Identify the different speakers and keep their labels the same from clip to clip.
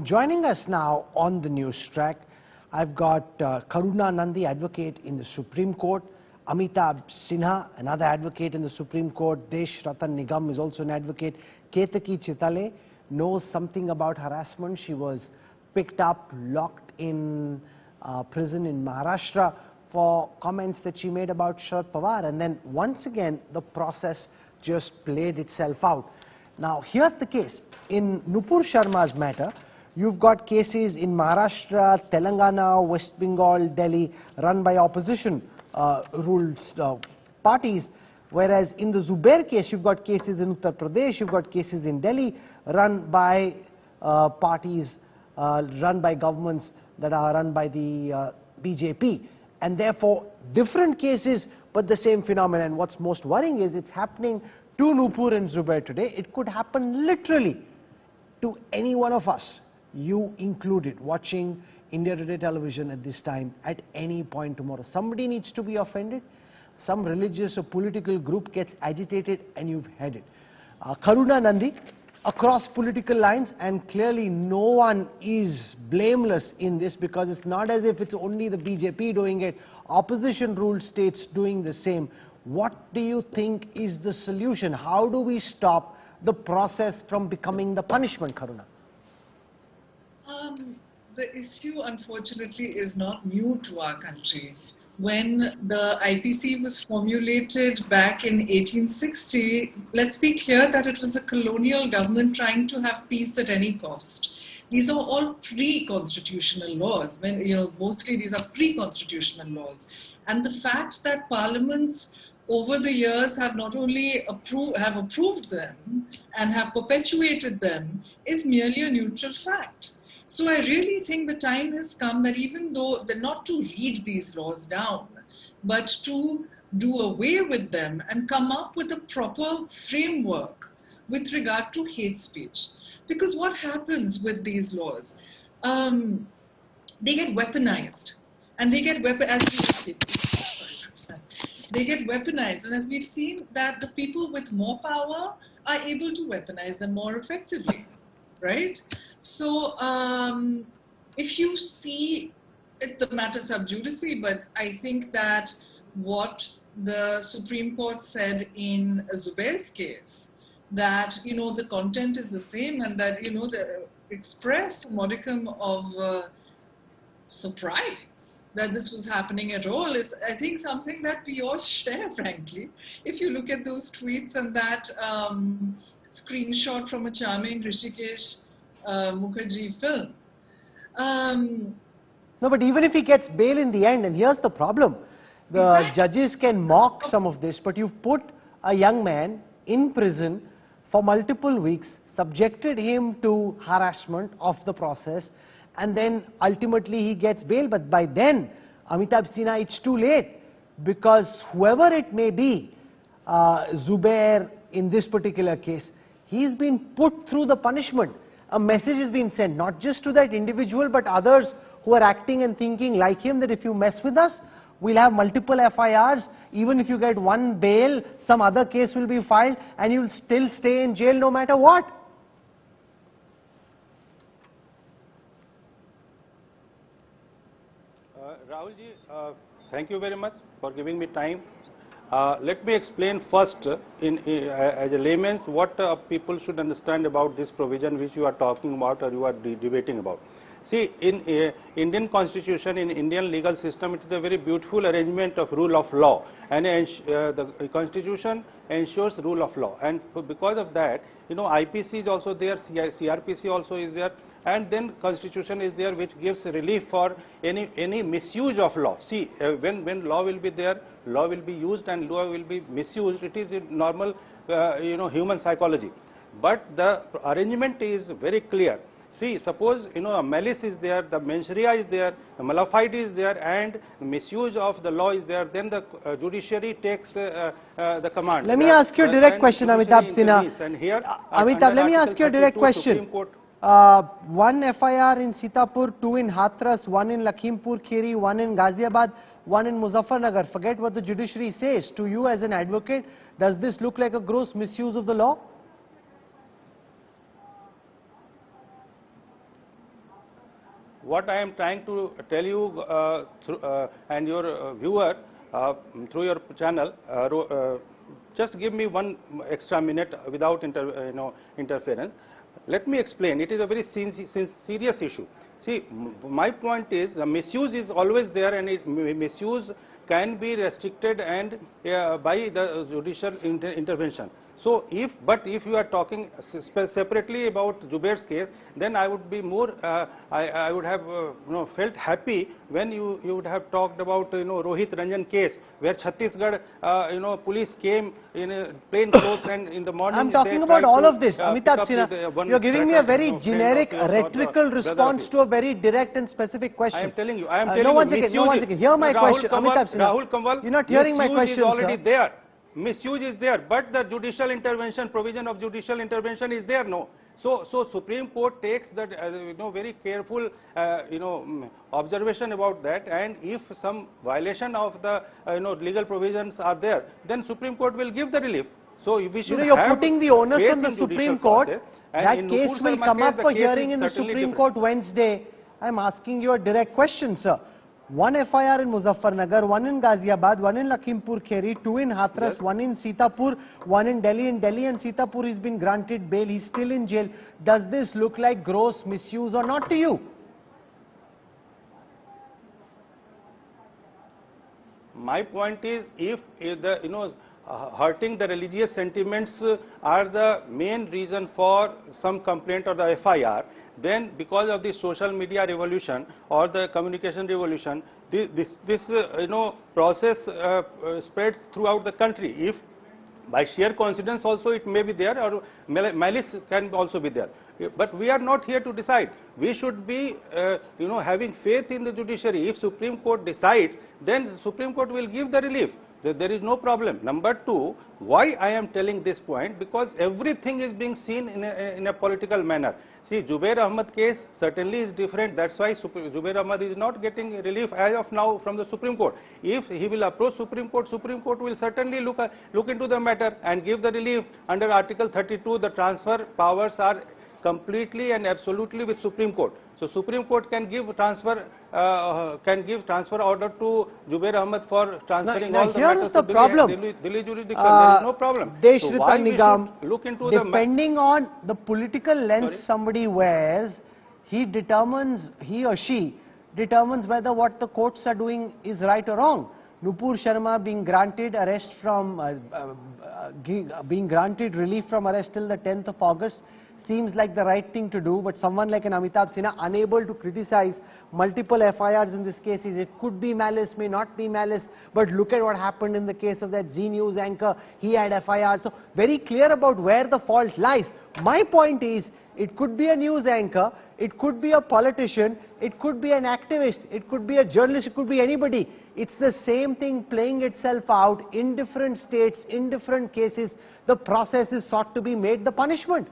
Speaker 1: Joining us now on the Newstrack, I've got Karuna Nandi, advocate in the Supreme Court, Amitabh Sinha, another advocate in the Supreme Court, Desh Ratan Nigam is also an advocate, Ketaki Chitale knows something about harassment. She was picked up, locked in prison in Maharashtra for comments that she made about Sharad Pawar, and then once again the process just played itself out. Now here's the case. In Nupur Sharma's matter, you've got cases in Maharashtra, Telangana, West Bengal, Delhi, run by opposition ruled parties, whereas in the Zubair case, you've got cases in Uttar Pradesh, you've got cases in Delhi, run by parties, run by governments that are run by the BJP. And therefore, different cases, but the same phenomenon. And what's most worrying is it's happening to Nupur and Zubair today. It could happen literally to any one of us, you included, watching India Today television at this time, at any point tomorrow. Somebody needs to be offended, some religious or political group gets agitated, and you've had it. Karuna Nandi, across political lines, and clearly no one is blameless in this, because it's not as if it's only the BJP doing it, opposition ruled states doing the same. What do you think is the solution? How do we stop the process from becoming the punishment, Karuna?
Speaker 2: The issue, unfortunately, is not new to our country. When the IPC was formulated back in 1860, let's be clear that it was a colonial government trying to have peace at any cost. These are all pre-constitutional laws. Mostly these are pre-constitutional laws. And the fact that parliaments over the years have not only approved them and have perpetuated them is merely a neutral fact. So I really think the time has come that even though they're not to read these laws down, but to do away with them and come up with a proper framework with regard to hate speech. Because what happens with these laws? They get weaponized, and they get they get weaponized, and as we've seen, that the people with more power are able to weaponize them more effectively, right? So if you see it, the matter sub judice, but I think that what the Supreme Court said in Zubair's case, that the content is the same, and that the expressed a modicum of surprise that this was happening at all is, I think, something that we all share, frankly. If you look at those tweets and that screenshot from a charming Rishikesh Mukherjee film.
Speaker 1: No, but even if he gets bail in the end, and here's the problem, the judges can mock some of this, but you've put a young man in prison for multiple weeks, subjected him to harassment of the process, and then ultimately he gets bail. But by then, Amitabh Sinha, it's too late, because whoever it may be, Zubair in this particular case, he's been put through the punishment. A message has been sent, not just to that individual, but others who are acting and thinking like him, that if you mess with us, we'll have multiple FIRs. Even if you get one bail, some other case will be filed, and you'll still stay in jail no matter what.
Speaker 3: Rahulji, thank you very much for giving me time. Let me explain first, as a layman, what people should understand about this provision which you are talking about or you are debating about. See, in Indian constitution, in Indian legal system, it is a very beautiful arrangement of rule of law, and the constitution ensures rule of law. And because of that, IPC is also there, CRPC also is there, and then constitution is there, which gives relief for any misuse of law. See, when law will be there, law will be used, and law will be misused. It is normal, human psychology. But the arrangement is very clear. See, suppose a malice is there, the mens rea is there, the malafide is there, and the misuse of the law is there. Then the judiciary takes the command.
Speaker 1: Let me ask you a direct question, Amitabh Sinha.
Speaker 3: And here,
Speaker 1: Amitabh, let me ask you a direct question. One FIR in Sitapur, 2 in Hathras, 1 in Lakhimpur Kheri, 1 in Ghaziabad, 1 in Muzaffarnagar. Forget what the judiciary says. To you as an advocate, does this look like a gross misuse of the law?
Speaker 3: what I am trying to tell you and your viewer through your channel, just give me one extra minute without interference. Let me explain. It is a very serious issue. See, my point is the misuse is always there, and misuse can be restricted and by the judicial intervention. So, if you are talking separately about Zubair's case, then I would be more, I would have felt happy when you would have talked about Rohit Ranjan case, where Chhattisgarh police came in plain clothes and in the morning.
Speaker 1: I'm talking about all of this, Amitabh Sinha. You're giving me a very generic rhetorical response to a very direct and specific question.
Speaker 3: I am telling you. No,
Speaker 1: one second. Hear my question, Amitabh Sinha.
Speaker 3: Rahul Kanwal,
Speaker 1: you're not hearing my question,
Speaker 3: is already
Speaker 1: sir.
Speaker 3: there. Misuse is there, but the judicial intervention, provision of judicial intervention is there, no. So Supreme Court takes that very careful observation about that, and if some violation of the legal provisions are there, then Supreme Court will give the relief. So we should
Speaker 1: you're putting the onus on the Supreme Court. That case will come up for hearing in the Supreme Court Wednesday. I'm asking you a direct question, sir. One FIR in Muzaffarnagar, one in Ghaziabad, one in Lakhimpur Kheri, two in Hathras, yes, one in Sitapur, one in Delhi. In Delhi and Sitapur, he's been granted bail. He's still in jail. Does this look like gross misuse or not to you?
Speaker 3: My point is, if the hurting the religious sentiments are the main reason for some complaint or the FIR, then because of the social media revolution or the communication revolution, this process spreads throughout the country. If by sheer coincidence also it may be there, or malice can also be there. But we are not here to decide. We should be having faith in the judiciary. If Supreme Court decides, then the Supreme Court will give the relief. There is no problem. Number two, why I am telling this point? Because everything is being seen in a political manner. See, Zubair Ahmed case certainly is different. That's why Zubair Ahmed is not getting relief as of now from the Supreme Court. If he will approach Supreme Court will certainly look into the matter and give the relief. Under Article 32, the transfer powers are completely and absolutely with Supreme Court. So Supreme Court can give transfer order to Zubair Ahmed for transferring all the matters to Delhi jurisdiction. There is no problem. So why we should look into
Speaker 1: depending on the political lens somebody wears, he or she determines whether what the courts are doing is right or wrong. Nupur Sharma being granted relief from arrest till the 10th of August seems like the right thing to do, but someone like an Amitabh Sinha, unable to criticize multiple FIRs in this case, it could be malice, may not be malice, but look at what happened in the case of that Zee News anchor, he had FIRs, so very clear about where the fault lies. My point is, it could be a news anchor, it could be a politician, it could be an activist, it could be a journalist, it could be anybody. It's the same thing playing itself out in different states, in different cases. The process is sought to be made the punishment.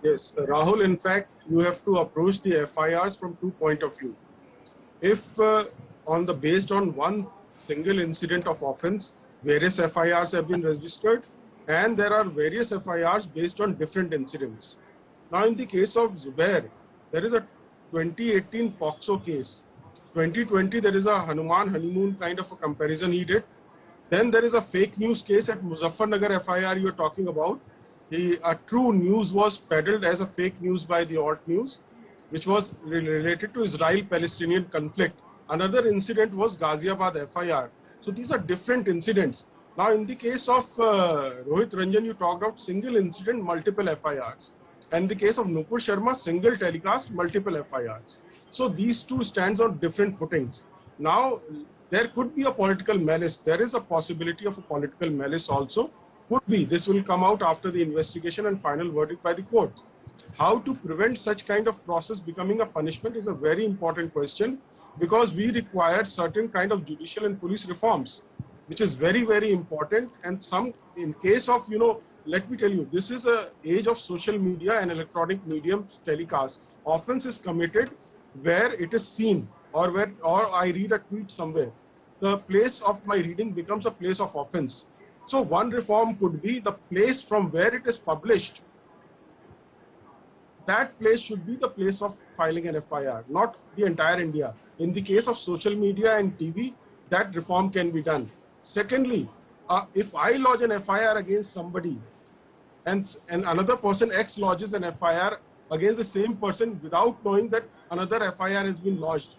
Speaker 4: Yes, Rahul, in fact, you have to approach the FIRs from two points of view. If based on one single incident of offence, various FIRs have been registered, and there are various FIRs based on different incidents. Now, in the case of Zubair, there is a 2018 POXO case. 2020, there is a Hanuman honeymoon kind of a comparison he did. Then there is a fake news case at Muzaffarnagar FIR you are talking about. A true news was peddled as a fake news by the alt news, which was related to Israel-Palestinian conflict. Another incident was Ghaziabad FIR. So these are different incidents. Now in the case of Rohit Ranjan, you talked about single incident, multiple FIRs. And in the case of Nupur Sharma, single telecast, multiple FIRs. So these two stands on different footings. Now there could be a political malice. There is a possibility of a political malice also. Could be. This will come out after the investigation and final verdict by the court. How to prevent such kind of process becoming a punishment is a very important question, because we require certain kind of judicial and police reforms, which is very, very important. And in case of, let me tell you, this is a age of social media and electronic medium telecast. Offense is committed where it is seen, or I read a tweet somewhere. The place of my reading becomes a place of offense. So one reform could be the place from where it is published. that place should be the place of filing an FIR, not the entire India. In the case of social media and TV, that reform can be done. Secondly, if I lodge an FIR against somebody and another person X lodges an FIR against the same person without knowing that another FIR has been lodged.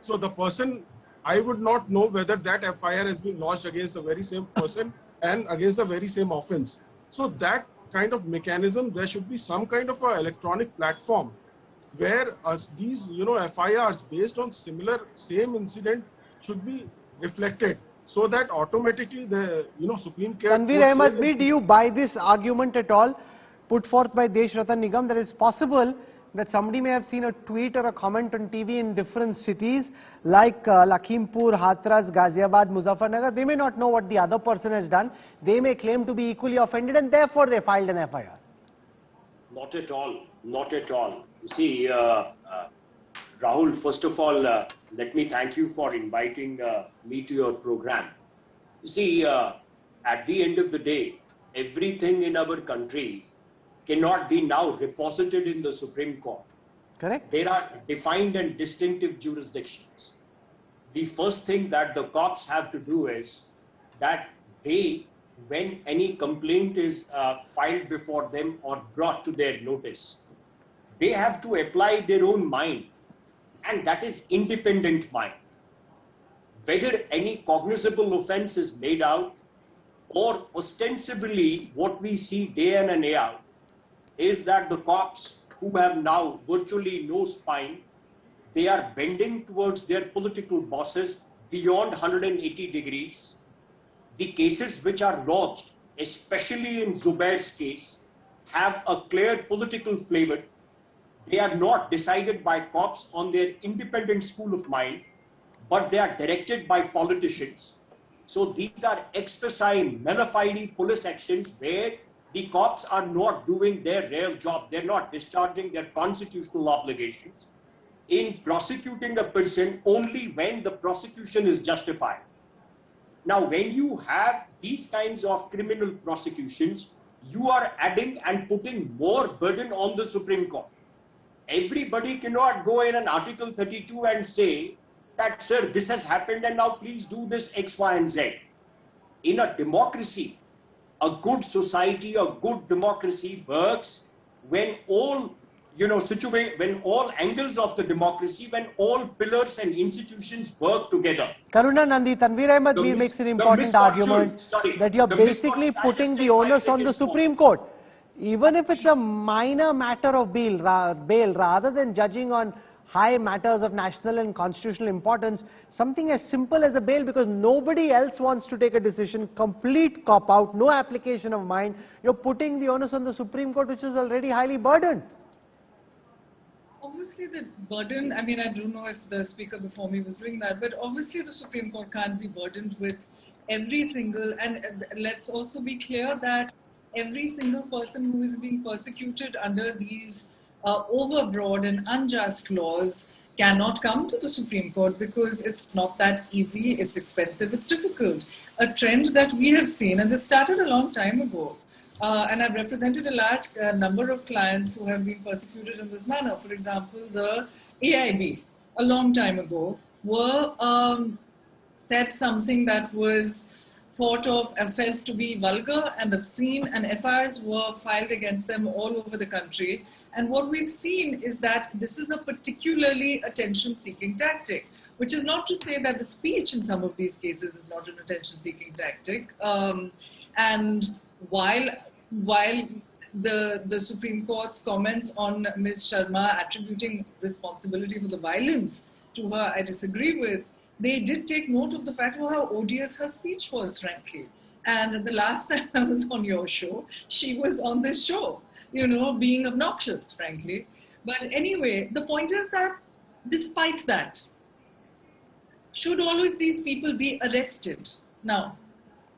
Speaker 4: So the person, I would not know whether that FIR has been lodged against the very same person and against the very same offense. So that kind of mechanism, there should be some kind of a electronic platform where these FIRs based on same incident should be reflected, so that automatically the Supreme Court.
Speaker 1: Tanveer Ahmed, do you buy this argument at all put forth by Desh Ratan Nigam that it's possible that somebody may have seen a tweet or a comment on TV in different cities like Lakhimpur, Hathras, Ghaziabad, Muzaffarnagar? They may not know what the other person has done. They may claim to be equally offended and therefore they filed an FIR.
Speaker 5: Not at all. Not at all. You see, Rahul, first of all, let me thank you for inviting me to your program. You see, at the end of the day, everything in our country cannot be now reposited in the Supreme Court.
Speaker 1: Correct.
Speaker 5: There are defined and distinctive jurisdictions. The first thing that the cops have to do is that they, when any complaint is filed before them or brought to their notice, they have to apply their own mind, and that is independent mind. Whether any cognizable offense is made out, or ostensibly what we see day in and day out is that the cops, who have now virtually no spine, they are bending towards their political bosses beyond 180 degrees. The cases which are lodged, especially in Zubair's case, have a clear political flavor. They are not decided by cops on their independent school of mind, but they are directed by politicians. So these are exercise mala fide police actions where the cops are not doing their real job. They're not discharging their constitutional obligations in prosecuting a person only when the prosecution is justified. Now, when you have these kinds of criminal prosecutions, you are adding and putting more burden on the Supreme Court. Everybody cannot go in an Article 32 and say that, sir, this has happened and now please do this X, Y, and Z. In a democracy, a good society, a good democracy works when all, when all angles of the democracy, when all pillars and institutions work together.
Speaker 1: Karuna Nandi, Tanveer Ahmed makes an important argument that you're basically putting the onus on the Supreme Court. Even if it's a minor matter of bail, rather than judging on high matters of national and constitutional importance, something as simple as a bail, because nobody else wants to take a decision, complete cop-out, no application of mind, you're putting the onus on the Supreme Court, which is already highly burdened.
Speaker 2: Obviously the burden, I mean, I don't know if the speaker before me was doing that, but obviously the Supreme Court can't be burdened with every single, and let's also be clear that every single person who is being persecuted under these overbroad and unjust laws cannot come to the Supreme Court, because it's not that easy, it's expensive, it's difficult. A trend that we have seen, and this started a long time ago, and I've represented a large number of clients who have been persecuted in this manner. For example, the AIB, a long time ago, said something that was thought of and felt to be vulgar and obscene, and FIRs were filed against them all over the country. And what we've seen is that this is a particularly attention-seeking tactic, which is not to say that the speech in some of these cases is not an attention-seeking tactic. And while the Supreme Court's comments on Ms. Sharma attributing responsibility for the violence to her, I disagree with, they did take note of the fact of how odious her speech was, frankly. And the last time I was on your show, she was on this show, being obnoxious, frankly. But anyway, the point is that despite that, should all of these people be arrested? Now,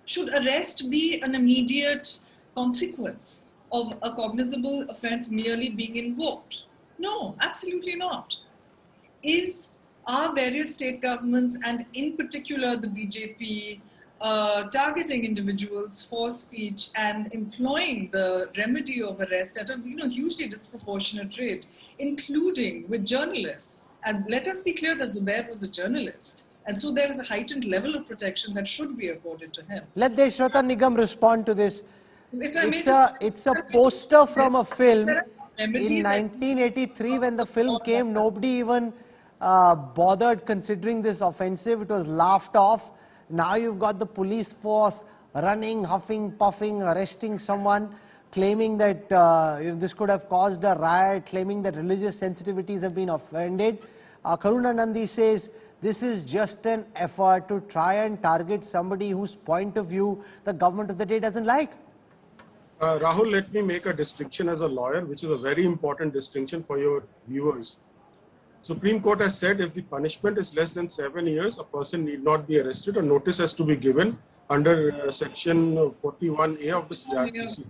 Speaker 2: should arrest be an immediate consequence of a cognizable offense merely being invoked? No, absolutely not. Are various state governments, and in particular the BJP, targeting individuals for speech and employing the remedy of arrest at a hugely disproportionate rate, including with journalists. And let us be clear that Zubair was a journalist. And so there is a heightened level of protection that should be accorded to him.
Speaker 1: Let Deshratan Nigam respond to this.
Speaker 2: If I may
Speaker 1: It's a poster from a film. In
Speaker 2: remedies
Speaker 1: 1983, when the film came, nobody even bothered considering this offensive. It was laughed off. Now you've got the police force running, huffing, puffing, arresting someone, claiming that this could have caused a riot, claiming that religious sensitivities have been offended. Karuna Nandi says this is just an effort to try and target somebody whose point of view the government of the day doesn't like.
Speaker 4: Rahul, let me make a distinction as a lawyer, which is a very important distinction for your viewers. Supreme Court has said if the punishment is less than 7 years, a person need not be arrested. A notice has to be given under section 41A of the CRPC.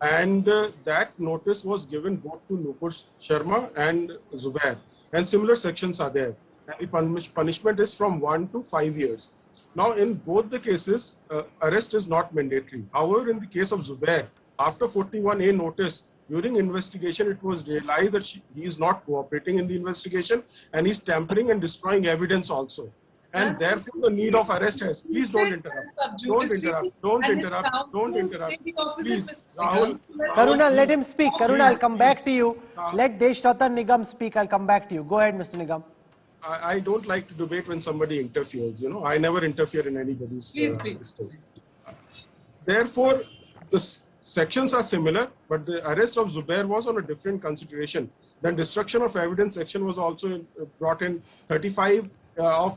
Speaker 4: And that notice was given both to Nupur Sharma and Zubair. And similar sections are there. And the punishment is from 1 to 5 years. Now, in both the cases, arrest is not mandatory. However, in the case of Zubair, after 41A notice, during investigation, it was realized that he is not cooperating in the investigation and he's tampering and destroying evidence also. And therefore, the need of arrest has. Please don't interrupt. Don't interrupt. Don't interrupt. Don't interrupt. Please, Rahul.
Speaker 1: Karuna, let him speak. Karuna, I'll come back to you. Let Deshratan Nigam speak. I'll come back to you. Go ahead, Mr. Nigam.
Speaker 4: I don't like to debate when somebody interferes. I never interfere in anybody's.
Speaker 2: Please speak.
Speaker 4: Therefore, the sections are similar, but the arrest of Zubair was on a different consideration. Then destruction of evidence section was also brought in. 35 of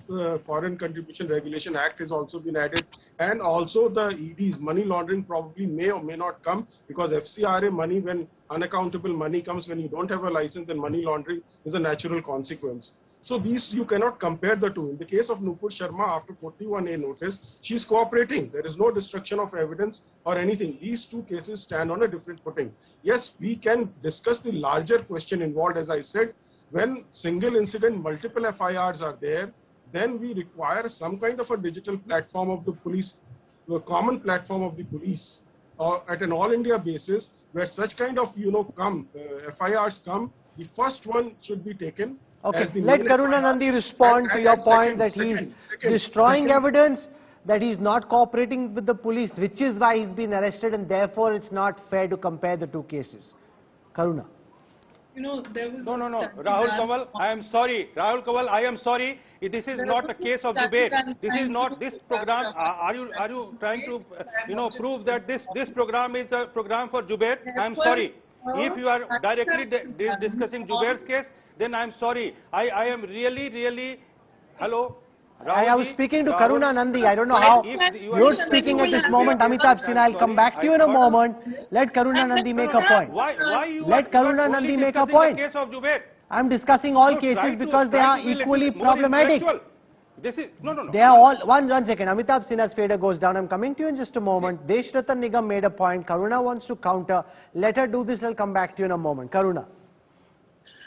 Speaker 4: Foreign Contribution Regulation Act has also been added, and also the EDs, money laundering, probably may or may not come, because FCRA money, when unaccountable money comes, when you don't have a license, then money laundering is a natural consequence. So these, you cannot compare the two. In the case of Nupur Sharma, after 41A notice, she is cooperating. There is no destruction of evidence or anything. These two cases stand on a different footing. Yes, we can discuss the larger question involved. As I said, when single incident, multiple FIRs are there, then we require some kind of a digital platform of the police, a common platform of the police, or at an all India basis, where such kind of, FIRs come, the first one should be taken.
Speaker 1: Okay, let Karuna Nandi respond to your point that he's destroying evidence, that he's not cooperating with the police, which is why he's been arrested, and therefore it's not fair to compare the two cases. Karuna.
Speaker 2: There was
Speaker 3: No. Rahul Kanwal, I am sorry. Rahul Kanwal, I am sorry. This is not a case of debate. This is not this program. Are you trying to prove that this program is a program for Zubair? I am sorry. If you are directly discussing Zubair's case, then I am sorry. I am really. Hello.
Speaker 1: I was speaking to Karuna Nandi. I don't know how you're speaking at this moment. Amitabh Sinha, I'll come back to you in a moment. Let Karuna Nandi make a point. Let Karuna Nandi make a point. I'm discussing all cases because they are equally problematic.
Speaker 3: This is no.
Speaker 1: They are all. One second. Amitabh Sinha's fader goes down. I'm coming to you in just a moment. Deshratan Nigam made a point. Karuna wants to counter. Let her do this. I'll come back to you in a moment. Karuna.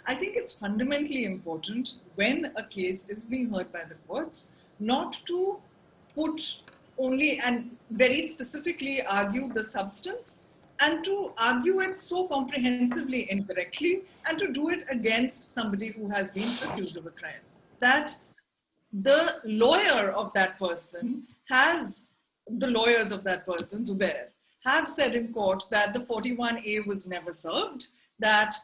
Speaker 2: I think it's fundamentally important when a case is being heard by the courts not to put only and very specifically argue the substance, and to argue it so comprehensively incorrectly, and to do it against somebody who has been accused of a crime. That the lawyer of that person the lawyers of that person, Zubair, have said in court that the 41A was never served, that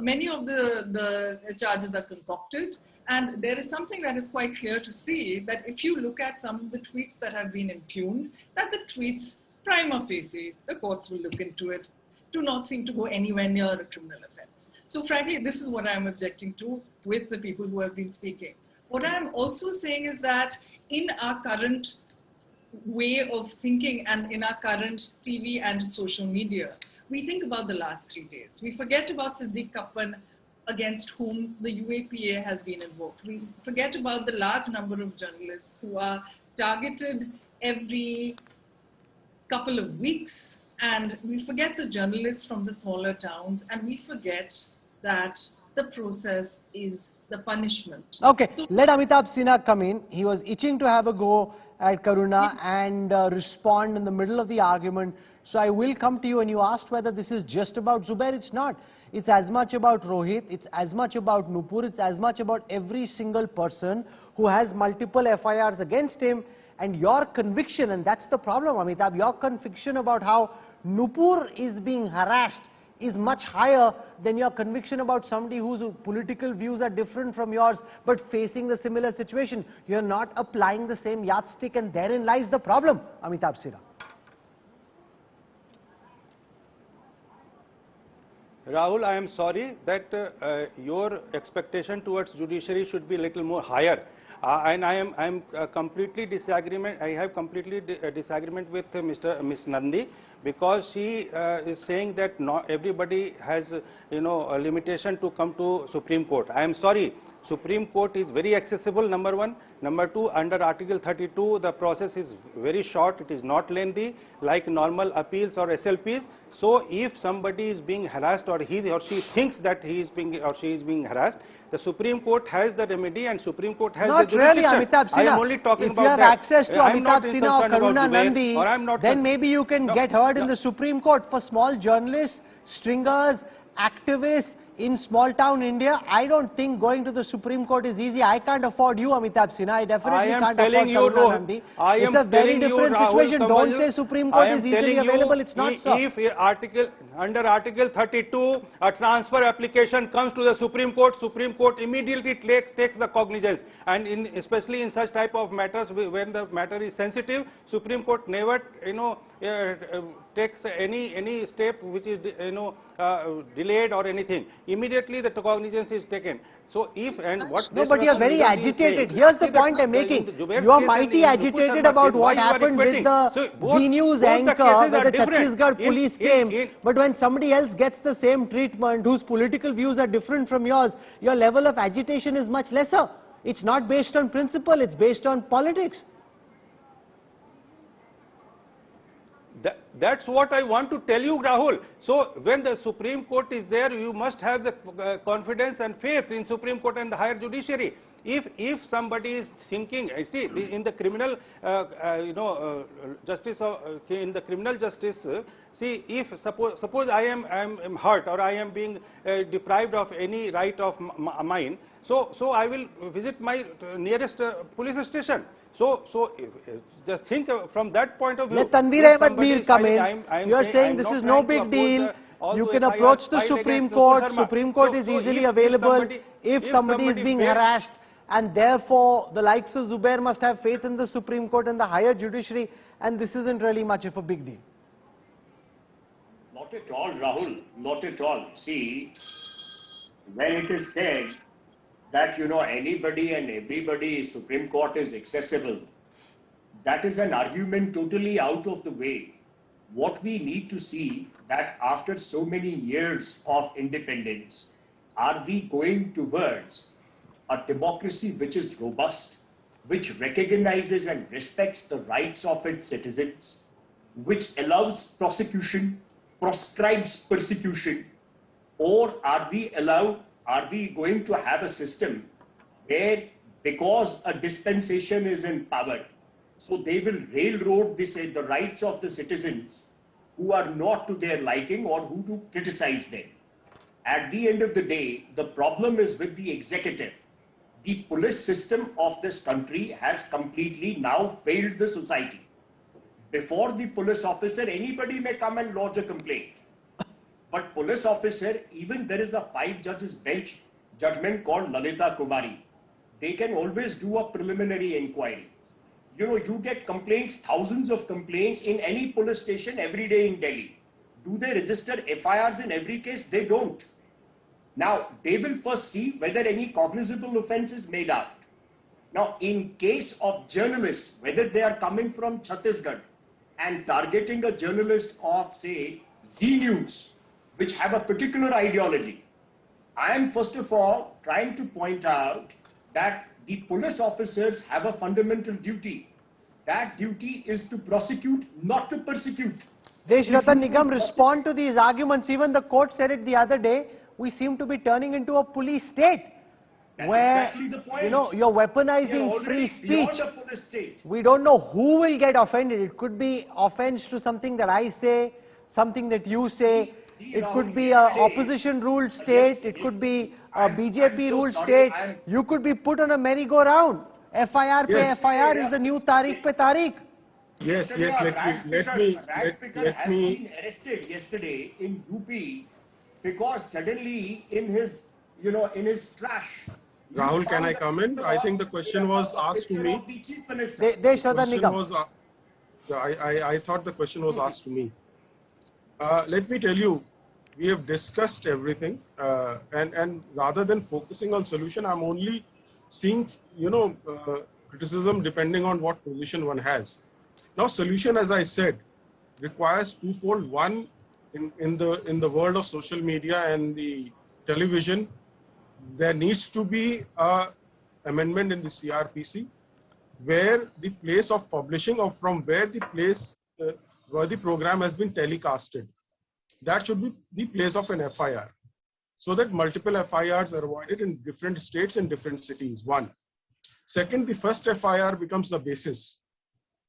Speaker 2: many of the charges are concocted, and there is something that is quite clear to see, that if you look at some of the tweets that have been impugned, that the tweets prima facie, the courts will look into it, do not seem to go anywhere near a criminal offense. So frankly, this is what I am objecting to with the people who have been speaking. What I am also saying is that in our current way of thinking and in our current TV and social media, we think about the last 3 days. We forget about Siddiq Kappan, against whom the UAPA has been invoked. We forget about the large number of journalists who are targeted every couple of weeks, and we forget the journalists from the smaller towns, and we forget that the process is the punishment.
Speaker 1: Okay,
Speaker 2: So,
Speaker 1: let Amitabh Sinha come in. He was itching to have a go at Karuna and respond in the middle of the argument. So I will come to you, and you asked whether this is just about Zubair. It's not. It's as much about Rohit, it's as much about Nupur, it's as much about every single person who has multiple FIRs against him. And your conviction, and that's the problem, Amitabh, your conviction about how Nupur is being harassed is much higher than your conviction about somebody whose political views are different from yours but facing the similar situation. You're not applying the same yardstick, and therein lies the problem, Amitabh Sinha.
Speaker 3: Rahul, I am sorry that your expectation towards judiciary should be a little more higher. And I am completely disagreement. I have completely disagreement with Miss Nandi, because she is saying that not everybody has a limitation to come to Supreme Court. I am sorry. Supreme Court is very accessible, number one. Number two, under Article 32, the process is very short. It is not lengthy like normal appeals or SLPs. So if somebody is being harassed, or he or she thinks that he is being or she is being harassed, the Supreme Court has the remedy, and Supreme Court has
Speaker 1: not
Speaker 3: the
Speaker 1: really,
Speaker 3: jurisdiction.
Speaker 1: Amitabh Sinha.
Speaker 3: I am only talking
Speaker 1: if
Speaker 3: about
Speaker 1: you have
Speaker 3: that.
Speaker 1: access to Amitabh Sinha or Karuna Nandi, then maybe you can get heard in the Supreme Court. For small journalists, stringers, activists in small town India, I don't think going to the Supreme Court is easy. I can't afford you, Amitabh Sinha. I definitely can't afford Karuna Nandi. It's a very different situation. Don't say Supreme Court is easily available. It's not so.
Speaker 3: If under Article 32, a transfer application comes to the Supreme Court immediately takes the cognizance. And especially in such type of matters, when the matter is sensitive, Supreme Court never, takes any step which is, delayed or anything. Immediately the cognizance is taken. So if and what...
Speaker 1: No, but you are very agitated. Here's the point I'm making. You are mighty agitated about what happened with the V-News anchor where the Chhattisgarh police came. But when somebody else gets the same treatment, whose political views are different from yours, your level of agitation is much lesser. It's not based on principle, it's based on politics.
Speaker 3: That's what I want to tell you, Rahul. So when the Supreme Court is there, you must have the confidence and faith in Supreme Court and the higher judiciary. If somebody is thinking, see, in the criminal, justice, in the criminal justice, see, if suppose I am hurt, or I am being deprived of any right of mine, so I will visit my nearest police station. So just think from that point of view.
Speaker 1: Let Tanveer Ahmed Mir come in. You are saying this is no big deal. You can approach the Supreme Court. Supreme Court is easily available if somebody is being harassed, and therefore the likes of Zubair must have faith in the Supreme Court and the higher judiciary, and this isn't really much of a big deal.
Speaker 5: Not at all, Rahul. Not at all. See, when it is said that, anybody and everybody, Supreme Court is accessible, that is an argument totally out of the way. What we need to see that after so many years of independence, are we going towards a democracy which is robust, which recognizes and respects the rights of its citizens, which allows prosecution, proscribes persecution, or are we going to have a system where, because a dispensation is in power, so they will railroad the rights of the citizens who are not to their liking or who to criticize them? At the end of the day, the problem is with the executive. The police system of this country has completely now failed the society. Before the police officer, anybody may come and lodge a complaint. But police officer, even there is a 5 judges bench judgment called Lalita Kumari. They can always do a preliminary inquiry. You get complaints, thousands of complaints in any police station every day in Delhi. Do they register FIRs in every case? They don't. Now, they will first see whether any cognizable offense is made out. Now, in case of journalists, whether they are coming from Chhattisgarh and targeting a journalist of, say, Z News, which have a particular ideology, I am first of all trying to point out that the police officers have a fundamental duty. That duty is to prosecute, not to persecute.
Speaker 1: Desh Ratan Nigam, respond to these arguments. Even the court said it the other day. we seem to be turning into a police state.
Speaker 5: That's
Speaker 1: where,
Speaker 5: exactly the point.
Speaker 1: you know, you're
Speaker 5: We are
Speaker 1: weaponizing
Speaker 5: already
Speaker 1: free speech.
Speaker 5: beyond a police state.
Speaker 1: We don't know who will get offended. It could be offense to something that I say, something that you say. It could be an opposition ruled state. It could be a BJP ruled state. You could be put on a merry-go-round. FIR pe FIR is the new Tariq pe Tariq.
Speaker 4: Yes, let me.
Speaker 5: Has been arrested yesterday in UP because suddenly in his, in his trash.
Speaker 4: Rahul, can I come in? I think the question was asked to me. I thought the question was asked to me. Let me tell you, we have discussed everything, and rather than focusing on solution, I'm only seeing, criticism depending on what position one has. Now, solution, as I said, requires twofold. One, in the world of social media and the television, there needs to be an amendment in the CRPC where the place of publishing or from where the place where the program has been telecasted, that should be the place of an FIR, so that multiple FIRs are avoided in different states and different cities. One. Second, the first FIR becomes the basis.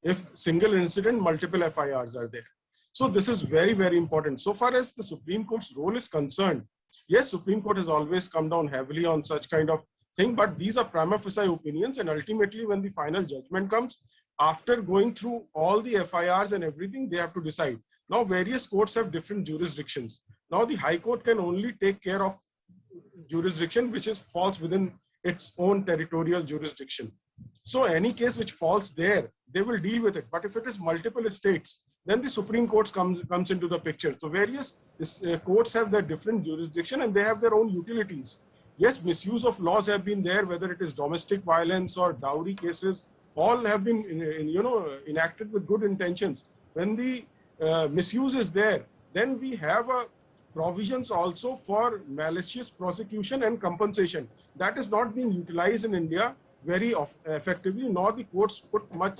Speaker 4: If single incident, multiple FIRs are there. So this is very, very important. So far as the Supreme Court's role is concerned, yes, Supreme Court has always come down heavily on such kind of thing, but these are prima facie opinions, and ultimately when the final judgment comes, after going through all the FIRs and everything, they have to decide. Now, various courts have different jurisdictions. Now, the High Court can only take care of jurisdiction which falls within its own territorial jurisdiction. So, any case which falls there, they will deal with it. But if it is multiple states, then the Supreme Court comes into the picture. So, various courts have their different jurisdiction and they have their own utilities. Yes, misuse of laws have been there, whether it is domestic violence or dowry cases, all have been, enacted with good intentions. When the misuse is there, then we have provisions also for malicious prosecution and compensation. That is not being utilized in India very effectively, nor the courts put much,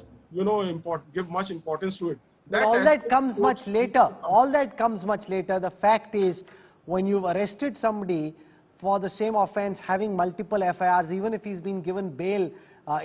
Speaker 4: give much importance to it.
Speaker 1: But all that comes much later. All that comes much later. The fact is, when you've arrested somebody for the same offense, having multiple FIRs, even if he's been given bail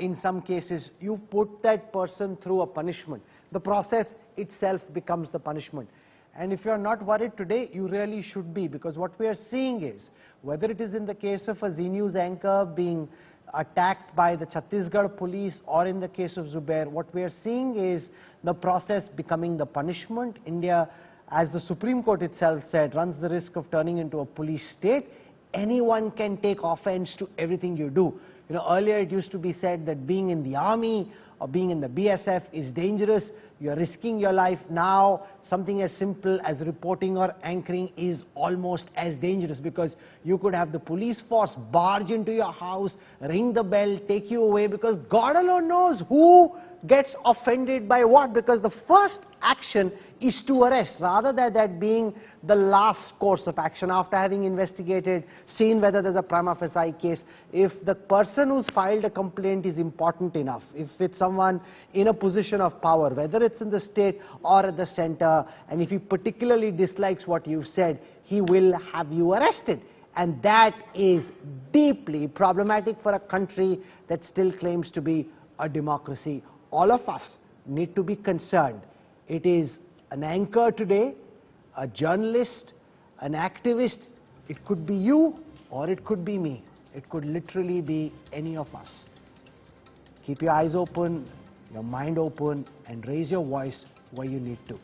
Speaker 1: in some cases, you put that person through a punishment. The process itself becomes the punishment. And if you're not worried today, you really should be, because what we are seeing is, whether it is in the case of a Z News anchor being attacked by the Chhattisgarh police or in the case of Zubair, what we are seeing is the process becoming the punishment. India, as the Supreme Court itself said, runs the risk of turning into a police state. Anyone can take offense to everything you do. Earlier it used to be said that being in the army or being in the BSF is dangerous. You're risking your life. Now, something as simple as reporting or anchoring is almost as dangerous, because you could have the police force barge into your house, ring the bell, take you away, because God alone knows who gets offended by what, because the first action is to arrest, rather than that being the last course of action after having investigated, seen whether there's a prima facie case. If the person who's filed a complaint is important enough, if it's someone in a position of power, whether it's in the state or at the center, and if he particularly dislikes what you've said, he will have you arrested. And that is deeply problematic for a country that still claims to be a democracy. All of us need to be concerned. It is an anchor today, a journalist, an activist. It could be you or it could be me. It could literally be any of us. Keep your eyes open, your mind open, and raise your voice where you need to.